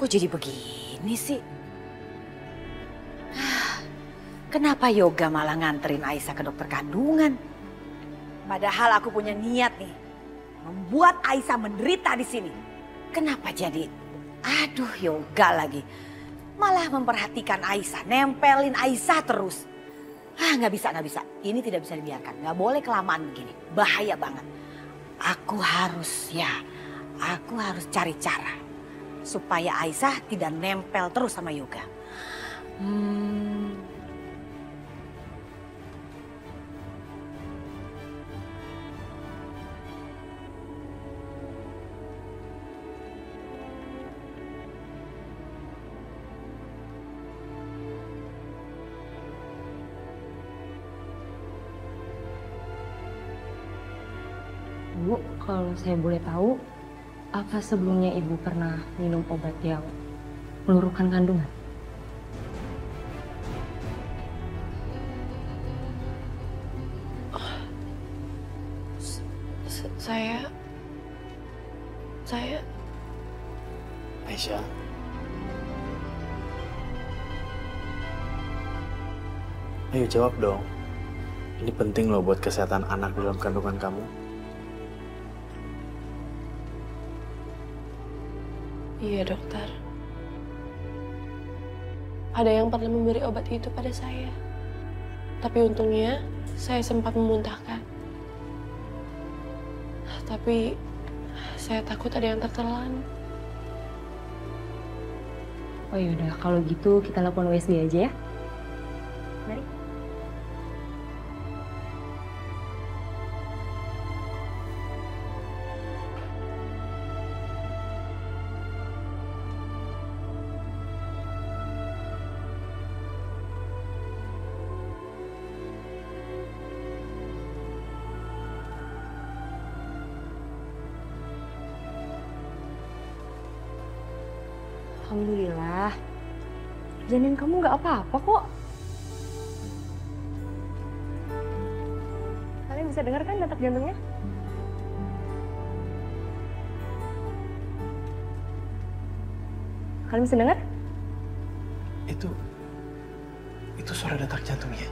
Kok jadi begini sih? Kenapa Yoga malah nganterin Aisyah ke dokter kandungan? Padahal aku punya niat nih, membuat Aisyah menderita di sini. Kenapa jadi, aduh Yoga lagi, malah memperhatikan Aisyah, nempelin Aisyah terus. Nggak bisa, nggak bisa. Ini tidak bisa dibiarkan, nggak boleh kelamaan begini, bahaya banget. Aku harus cari cara supaya Aisyah tidak nempel terus sama Yoga. Bu, kalau saya boleh tahu, apa sebelumnya Ibu pernah minum obat yang meluruhkan kandungan? Saya... Aisyah. Ayo jawab dong. Ini penting loh buat kesehatan anak dalam kandungan kamu. Iya dokter. Ada yang pernah memberi obat itu pada saya. Tapi untungnya saya sempat memuntahkan. Tapi saya takut ada yang tertelan. Oh yaudah, kalau gitu kita lakukan USG aja ya. Mari. Alhamdulillah. Janin kamu nggak apa-apa kok. Kalian bisa dengar kan detak jantungnya? Kalian bisa dengar? Itu suara detak jantungnya.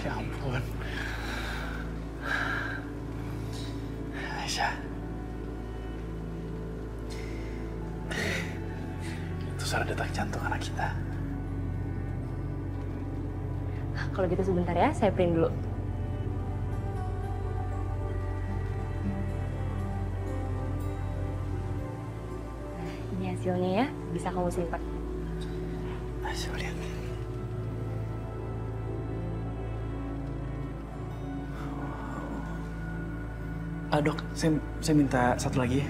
Ya ampun. Aisyah. Itu suara detak jantung anak kita. Kalau gitu sebentar ya, saya print dulu. Nah, ini hasilnya ya, bisa kamu simpan. Aisyah lihat. Dok, saya minta satu lagi ya.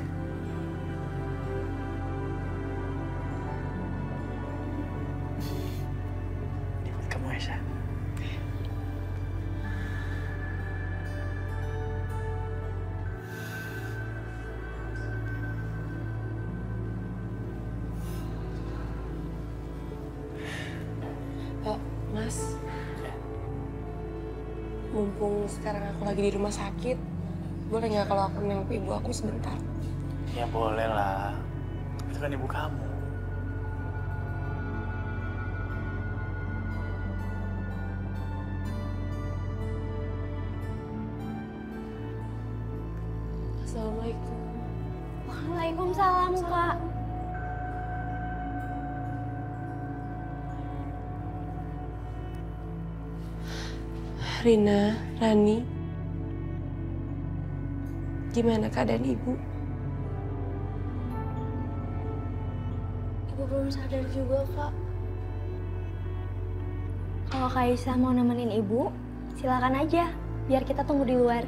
Ini buat kamu, Aisyah. Mas, mumpung sekarang aku lagi di rumah sakit, boleh nggak kalau aku nengok ibu aku sebentar? Ya boleh lah. Itu kan ibu kamu. Assalamualaikum. Waalaikumsalam, Kak. Rina, Rani, gimana keadaan ibu? Ibu belum sadar juga, Kak. Kalau Kak Aisyah mau nemenin Ibu, silakan aja. Biar kita tunggu di luar.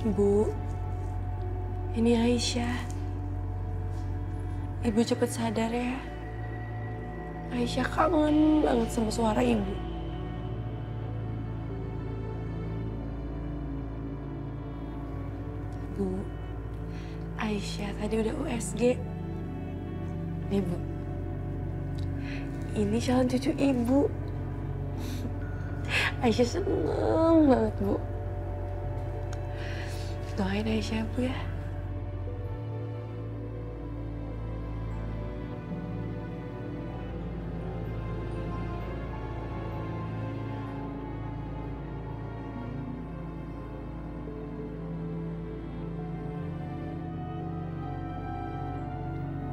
Bu, ini Aisyah. Ibu cepet sadar ya. Aisyah kangen banget sama suara ibu. Bu, Aisyah tadi udah USG. Nih Bu, ini calon cucu Ibu. Aisyah seneng banget Bu. Doain Aisyah Bu ya.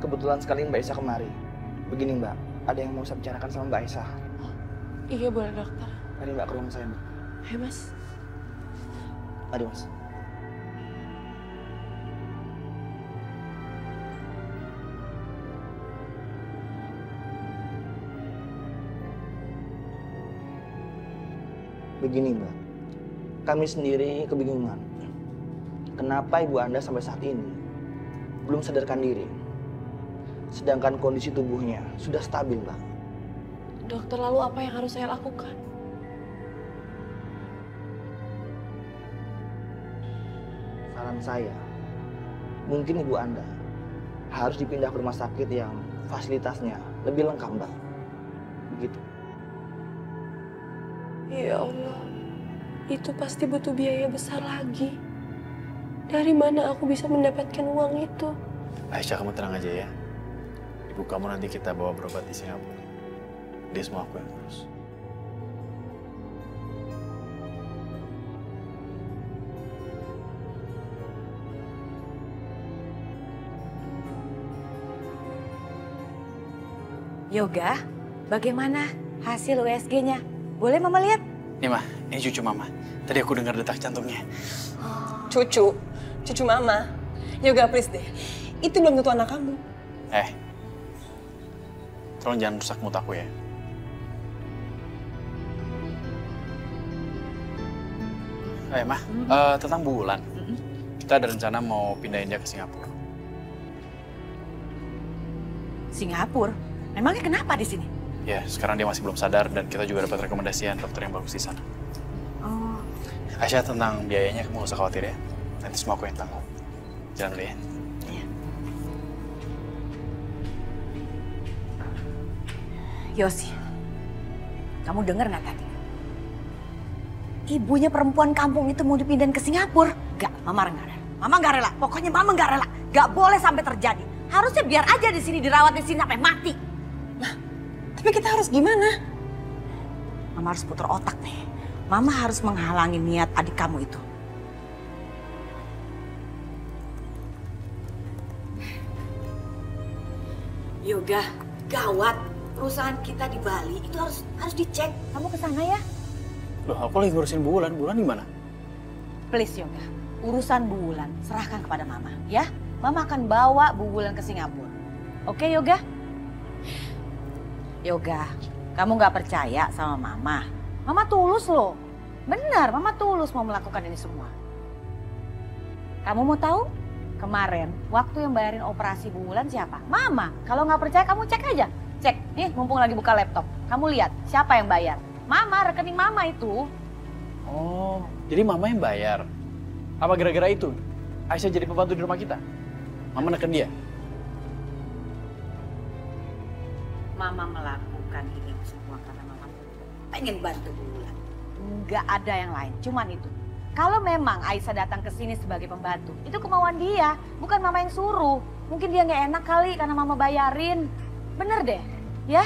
Kebetulan sekali Mbak Aisyah kemari. Begini Mbak, ada yang mau saya bicarakan sama Mbak Aisyah. Iya boleh dokter. Mari Mbak ke ruang saya Mbak. Ayo Mas. Mari Mas. Begini Mbak, kami sendiri kebingungan. Kenapa ibu Anda sampai saat ini belum sadarkan diri? Sedangkan kondisi tubuhnya sudah stabil, Mbak. Dokter, lalu apa yang harus saya lakukan? Saran saya, mungkin ibu Anda harus dipindah ke rumah sakit yang fasilitasnya lebih lengkap, Mbak. Begitu. Ya Allah, itu pasti butuh biaya besar lagi. Dari mana aku bisa mendapatkan uang itu? Aisyah, kamu tenang aja ya. Ibu kamu nanti kita bawa berobat di Singapura. Dia semua aku yang urus. Yoga, bagaimana hasil USG-nya? Boleh Mama lihat? Nih Mah, ini cucu Mama. Tadi aku dengar detak jantungnya. Cucu Mama. Yoga, please deh. Itu belum tentu anak kamu. Tolong jangan rusak mood aku ya. Mah, tentang Bulan. Kita ada rencana mau pindahin dia ke Singapura. Singapura? Memangnya kenapa di sini? Ya, sekarang dia masih belum sadar dan kita juga dapat rekomendasian dokter yang bagus di sana. Oh. Aisyah, tentang biayanya kamu gak usah khawatir ya. Nanti semua aku yang tanggung. Jalan dulu ya. Iya. Yosi, kamu dengar nggak tadi? Ibunya perempuan kampung itu mau dipindahin ke Singapura. Gak, Mama nggak rela. Mama nggak rela. Pokoknya Mama nggak rela. Gak boleh sampai terjadi. Harusnya biar aja di sini dirawat di sini sampai mati. Tapi kita harus gimana? Mama harus putar otak nih. Mama harus menghalangi niat adik kamu itu. Yoga, gawat. Perusahaan kita di Bali itu harus dicek. Kamu ke sana ya? Loh, aku lagi ngurusin Bulan. Bulan di mana? Please Yoga, urusan Bu Wulan serahkan kepada Mama ya. Mama akan bawa Bu Wulan ke Singapura. Oke Yoga? Yoga, kamu gak percaya sama Mama. Mama tulus loh. Benar, Mama tulus mau melakukan ini semua. Kamu mau tahu? Kemarin, waktu yang bayarin operasi Bu Wulan siapa? Mama. Kalau nggak percaya kamu cek aja. Cek, nih mumpung lagi buka laptop. Kamu lihat siapa yang bayar. Mama, rekening Mama itu. Oh, jadi Mama yang bayar. Apa gara-gara itu Aisyah jadi pembantu di rumah kita? Mama neken dia? Mama melakukan ini semua karena Mama pengen bantu Bu Wulan. Nggak ada yang lain, cuman itu. Kalau memang Aisyah datang ke sini sebagai pembantu, itu kemauan dia, bukan Mama yang suruh. Mungkin dia nggak enak kali karena Mama bayarin. Bener deh, ya?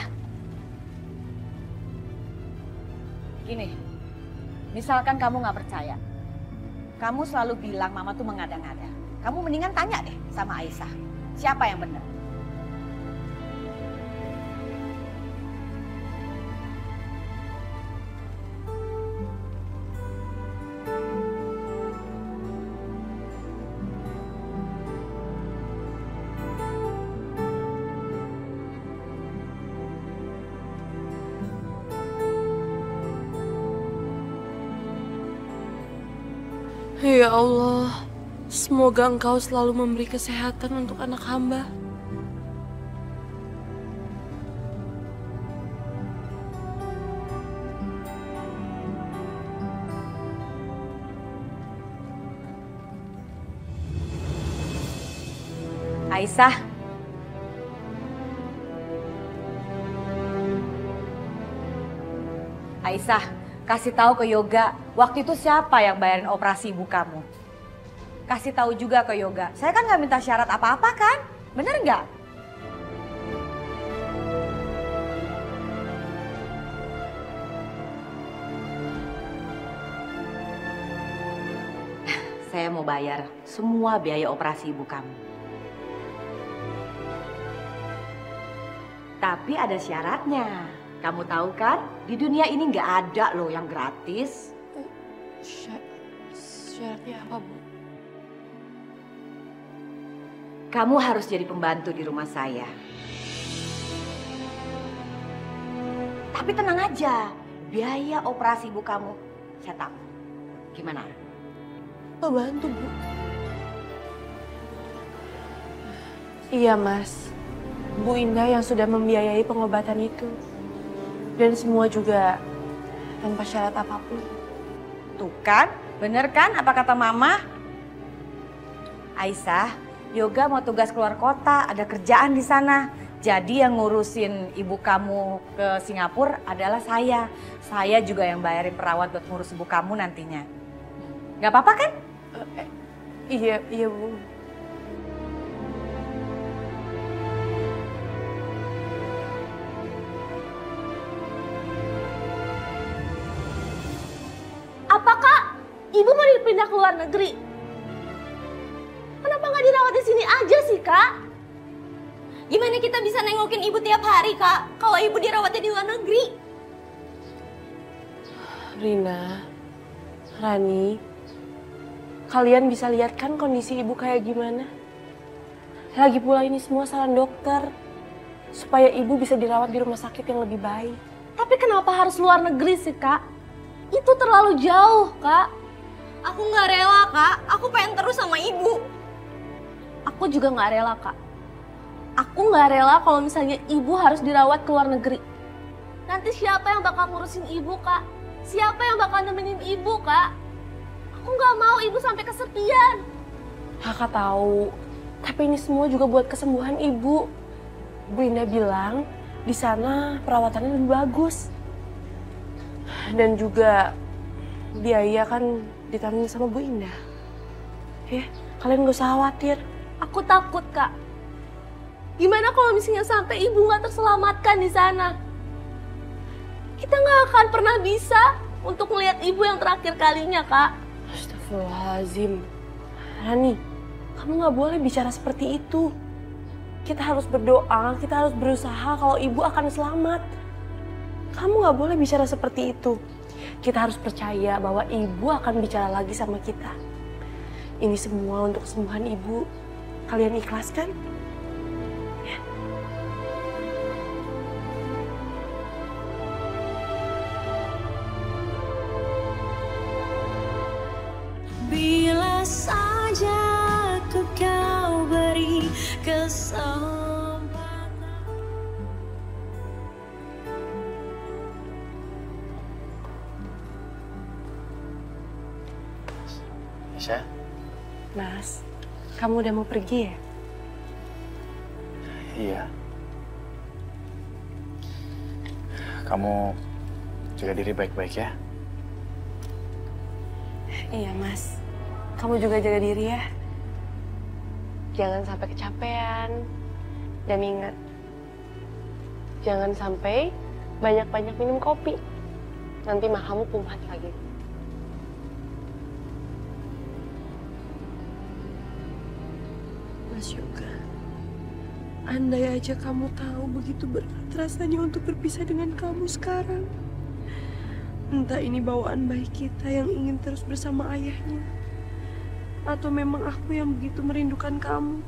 Gini, misalkan kamu nggak percaya, kamu selalu bilang Mama tuh mengada-ngada. Kamu mendingan tanya deh sama Aisyah, siapa yang bener? Ya Allah, semoga Engkau selalu memberi kesehatan untuk anak hamba. Aisyah. Aisyah, kasih tahu ke Yoga, waktu itu siapa yang bayarin operasi ibu kamu? Kasih tahu juga ke Yoga, saya kan nggak minta syarat apa-apa kan? Bener nggak? Saya mau bayar semua biaya operasi ibu kamu. Tapi ada syaratnya. Kamu tahu kan, di dunia ini nggak ada loh yang gratis. Syaratnya apa, Bu? Kamu harus jadi pembantu di rumah saya. Tapi tenang aja, biaya operasi ibu kamu saya tanggung. Gimana? Pembantu, Bu. Iya, Mas. Bu Indah yang sudah membiayai pengobatan itu. Dan semua juga tanpa syarat apapun. Tuh kan, bener kan apa kata Mama? Aisyah, Yoga mau tugas keluar kota, ada kerjaan di sana. Jadi yang ngurusin ibu kamu ke Singapura adalah saya. Saya juga yang bayarin perawat buat ngurus ibu kamu nantinya. Gak apa-apa kan? Iya, Bu. Apakah ibu mau dipindah ke luar negeri? Kenapa nggak dirawat di sini aja sih, Kak? Gimana kita bisa nengokin ibu tiap hari, Kak, kalau ibu dirawatnya di luar negeri? Rina, Rani, kalian bisa lihat kan kondisi ibu kayak gimana? Lagi pula ini semua saran dokter, supaya ibu bisa dirawat di rumah sakit yang lebih baik. Tapi kenapa harus luar negeri sih, Kak? Itu terlalu jauh, Kak. Aku nggak rela, Kak. Aku pengen terus sama ibu. Aku juga nggak rela, Kak. Aku nggak rela kalau misalnya ibu harus dirawat ke luar negeri. Nanti siapa yang bakal ngurusin ibu, Kak? Siapa yang bakal nemenin ibu, Kak? Aku nggak mau ibu sampai kesepian. Kakak tahu, tapi ini semua juga buat kesembuhan ibu. Bu Indah bilang di sana perawatannya lebih bagus. Dan juga biaya kan ditanggung sama Bu Indah. Ya, kalian gak usah khawatir. Aku takut, Kak. Gimana kalau misalnya sampai ibu nggak terselamatkan di sana? Kita nggak akan pernah bisa untuk melihat ibu yang terakhir kalinya, Kak. Astagfirullahaladzim. Rani, kamu nggak boleh bicara seperti itu. Kita harus berdoa, kita harus berusaha kalau ibu akan selamat. Kamu nggak boleh bicara seperti itu. Kita harus percaya bahwa ibu akan bicara lagi sama kita. Ini semua untuk kesembuhan ibu. Kalian ikhlas kan? Ya. Bila saja kau beri kesempatan. Aisyah? Mas, kamu udah mau pergi ya? Iya. Kamu jaga diri baik-baik ya. Iya, Mas. Kamu juga jaga diri ya. Jangan sampai kecapean. Dan ingat, jangan sampai banyak-banyak minum kopi. Nanti mah kamu kumat lagi. Mas Yoga, andai aja kamu tahu begitu berat rasanya untuk berpisah dengan kamu sekarang. Entah ini bawaan bayi kita yang ingin terus bersama ayahnya, atau memang aku yang begitu merindukan kamu.